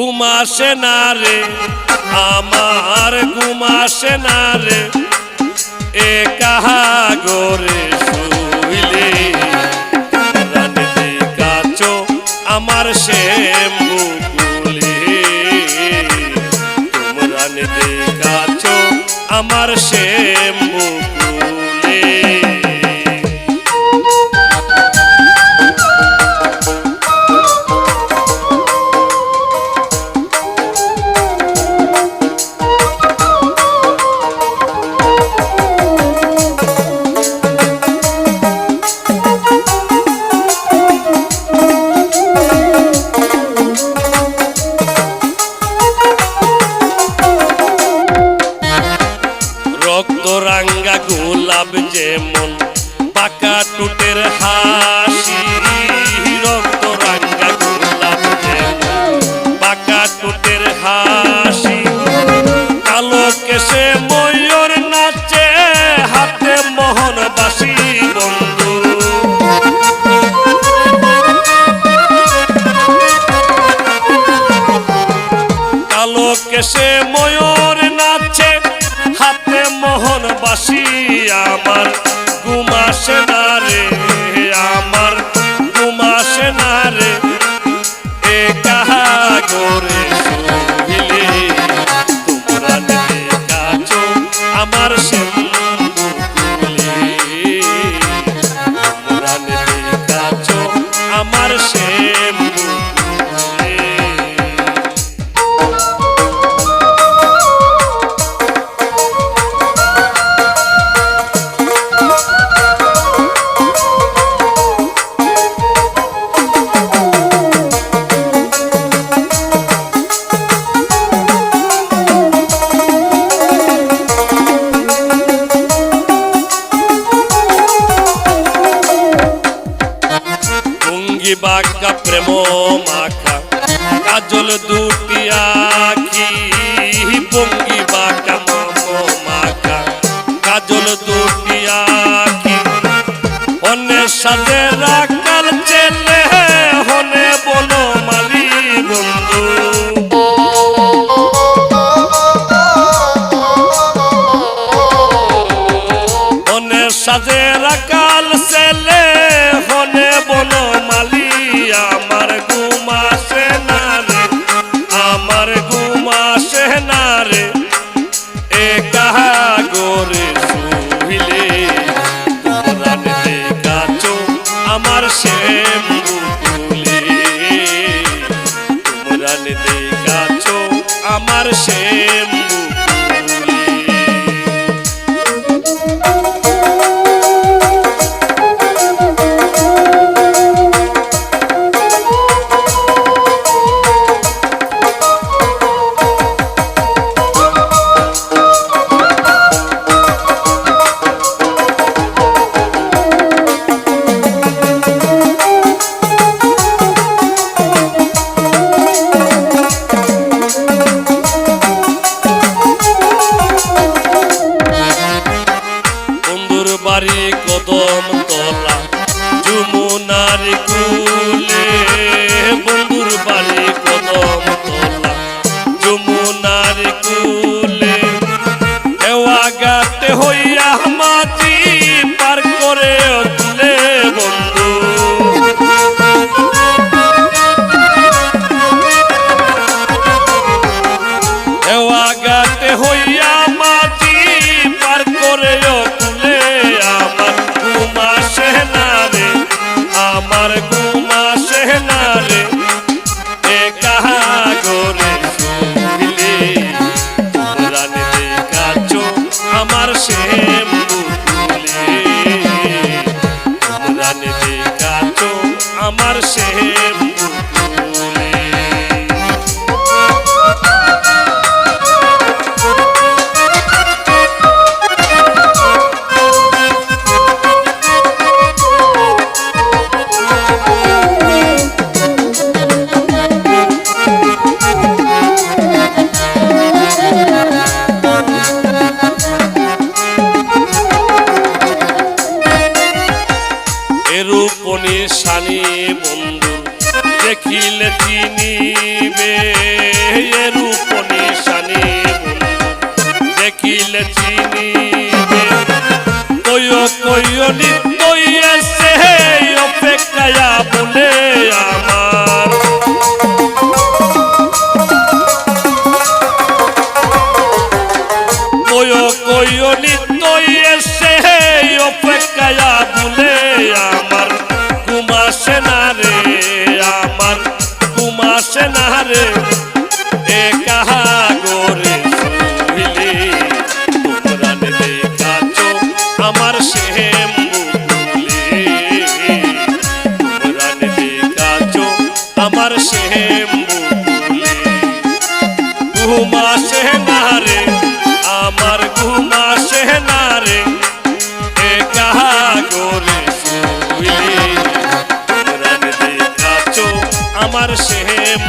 ঘুম আসে না রে আমার ঘুম আসে না রে একা গোরে শুইলে রাতে কাছো আমার শ্যাম বুকুলে তোমরা নিতে কাছো আমার শ্যাম বুকুলে রাঙ্গা গোলাপ যেমন পাকা টুটের হাসি রক্ত রাঙ্গা গোলাপ যেমন পাকা টুটের হাসি কালো কেশে ময়ূর নাচে হাতে মোহন বাসি বন্ধু কালো কেশে ময়ূর নাচে হাতে মোহন বাসি আমার ঘুম আসে না রে আমার ঘুম আসে না রে একা গোরে শুইলে তোমরা নিতে কাছো আমার শ্যাম বুকুলে তোমরা নিতে কাছো আমার শ্যাম বাঁকা প্রেম মাখা কাজল দুটি আখি ভঙ্গি বাঁকা মাখা কাজল দুটি আখি অন্যের সাথে রাখাল চেলে হনে বলো মালি বন্ধু অন্যের সাথে রাখাল চেলে হনে বলো মালি আমার ঘুম আসে না রে আমার ঘুম আসে না রে একা গোরে শুইলে তোমরা নিতে কাছো আমার শ্যাম বুকুলে তোমরা নিতে কাছো আমার শ্যাম বাড়ি কদম তলা যমুনার কুলে বন্ধুর বাড়ি কদম তলা যমুনার কুলে এওয়া গাতে হইয়া মাঝি পার করে তুলে বন্ধু এওয়া গাতে হইয়া মাঝি পার করে আমার ঘুম আসে না রে একা গোরে শুইলে তোমরা নিতে কাছো আমার শ্যাম বুকুলে তোমরা নিতে কাছো আমার শ্যাম বুকুলে দেখিলে চিনিবে রূপ নিশানি দেখিলে চিনিবে কইও কইও নিত্যই এসে অপেক্ষায়া বলে আমার কইও কইও নিত্যই এসে অপেক্ষায়া বলে আমার ঘুমাসে না রে আমার ঘুমাসে না রে একা গোরে শুইলে তোমরা দেখাছো আমার শ্যাম বুকুলে তোমরা দেখাছো আমার শ্যাম বুকুলে ঘুমাসে না রে আমার ঘুমাসে না রে একা গোরে শুইলে তোমরা দেখাছো আমার শ্যাম